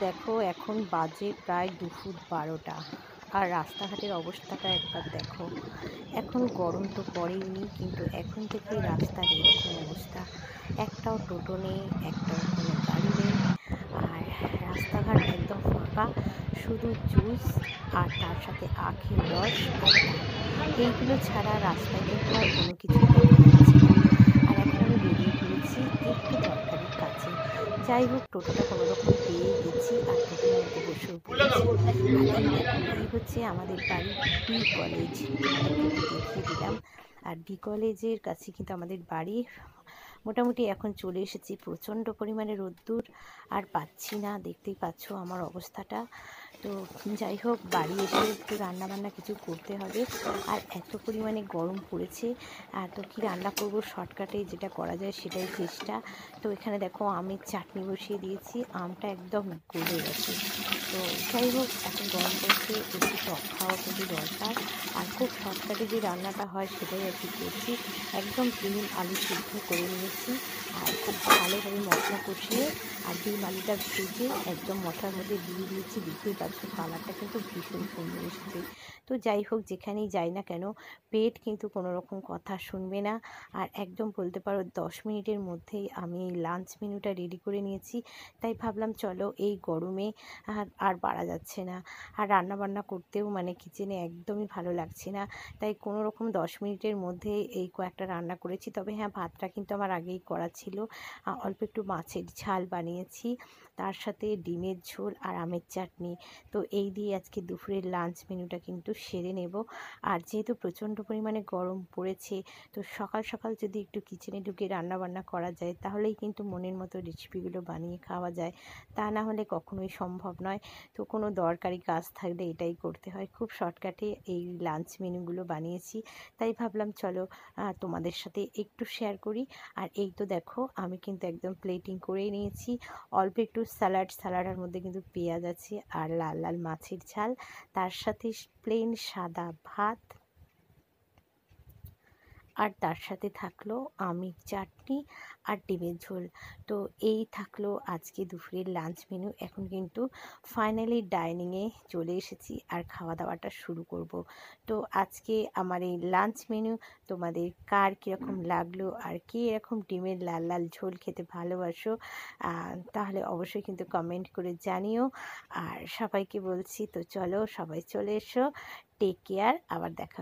দেখো এখন বাজে প্রায় দুপুর 12টা, আর রাস্তাঘাটের অবস্থাটা একবার দেখো। এখন গরম তো পড়েইনি, কিন্তু এখন থেকেই রাস্তার এরকম অবস্থা। একটাও টোটো নেই, একটাও কোনো গাড়ি নেই, আর রাস্তাঘাট একদম ফাঁকা। শুধু জুস আর তার সাথে আখের রস আর ডাব, এইগুলো ছাড়া রাস্তায় কিন্তু আর কোনো কিছুই দেখা যাচ্ছে না। আর এখন আমি বেরিয়ে পড়েছি একটু দরকারির কাছে। যাই হোক, টোটোটা কোনো রকম পেয়ে গেছি আর টোটোর মধ্যে বসেও পড়েছি। আর এই দেখো, এই হচ্ছে আমাদের বাড়ির ডি কলেজ। তোমাদেরকে একটু দেখিয়ে দিলাম। আর ডি কলেজের কাছে কিন্তু আমাদের বাড়ি। মোটামুটি এখন চলে এসেছি। প্রচণ্ড পরিমাণে রোদ্দুর, আর পাচ্ছি না, দেখতেই পাচ্ছ আমার অবস্থাটা। তো যাই হোক, বাড়ি এসে একটু রান্নাবান্না কিছু করতে হবে। আর এত পরিমাণে গরম পড়েছে, তো কী রান্না করব, শর্টকাটে যেটা করা যায় সেটাই চেষ্টা। তো এখানে দেখো আমের চাটনি বসিয়ে দিয়েছি, আমটা একদম গলে গেছে। তো যাই হোক, এখন গরম পড়ছে, একটু টক খাওয়া কিন্তু দরকার। আর খুব শর্টকাটে যে রান্নাটা হয় সেটাই আর কি করছি। একদম ডিম আলু সিদ্ধ করে নিয়েছি, আর খুব ভালোভাবে মশলা কষিয়ে আর ডিম আলুটা ভেজে একদম মশলার মধ্যে দিয়ে দিয়েছি। দেখতেই পাচ্ছ কালারটা কিন্তু ভীষণ সুন্দর এসেছে। তো যাই হোক, যেখানেই যাই না কেন, পেট কিন্তু কোনো রকম কথা শুনবে না। আর একদম বলতে পারো 10 মিনিটের মধ্যেই আমি এই লাঞ্চ মেনুটা রেডি করে নিয়েছি। তাই ভাবলাম চলো, এই গরমে আর পারা যাচ্ছে না, আর রান্নাবান্না করতেও মানে কিচেনে একদমই ভালো লাগছে না। তাই কোনো রকম 10 মিনিটের মধ্যে এই কয়েকটা রান্না করেছি। তবে হ্যাঁ, ভাতটা কিন্তু আমার আগেই করা ছিল। অল্প একটু মাছের ঝাল বানিয়েছি, তার সাথে ডিমের ঝোল আর আমের চাটনি। তো এই দিয়ে আজকে দুপুরের লাঞ্চ মেনুটা কিন্তু সেরে নেব। আর যেহেতু প্রচণ্ড পরিমাণে গরম পড়েছে, তো সকাল সকাল যদি একটু কিচেনে ঢুকে রান্নাবান্না করা যায়, তাহলেই কিন্তু মনের মতো রেসিপিগুলো বানিয়ে খাওয়া যায়। তা না হলে কখনোই সম্ভব নয়। তো কোনো দরকারি কাজ থাকলে এটাই করতে হয়। খুব শর্টকাটে এই লাঞ্চ মেনুগুলো বানিয়েছি। তাই ভাবলাম চলো তোমাদের সাথে একটু শেয়ার করি। আর এই তো দেখো, আমি কিন্তু একদম প্লেটিং করেই নিয়েছি। অল্প একটু সালাডের মধ্যে কিন্তু পেঁয়াজ আছে, আর লাল লাল মাছের ঝাল, তার সাথে প্লেন সাদা ভাত, আর তার সাথে থাকলো আমের চাটনি আর ডিমের ঝোল। তো এই থাকলো আজকে দুপুরের লাঞ্চ মেনু। এখন কিন্তু ফাইনালি ডাইনিংয়ে চলে এসেছি আর খাওয়া দাওয়াটা শুরু করব। তো আজকে আমার এই লাঞ্চ মেনু তোমাদের কার কীরকম লাগলো, আর কে এরকম ডিমের লাল লাল ঝোল খেতে ভালোবাসো, তাহলে অবশ্যই কিন্তু কমেন্ট করে জানিও। আর সবাইকে বলছি, তো চলো সবাই চলে এসো। টেক কেয়ার, আবার দেখা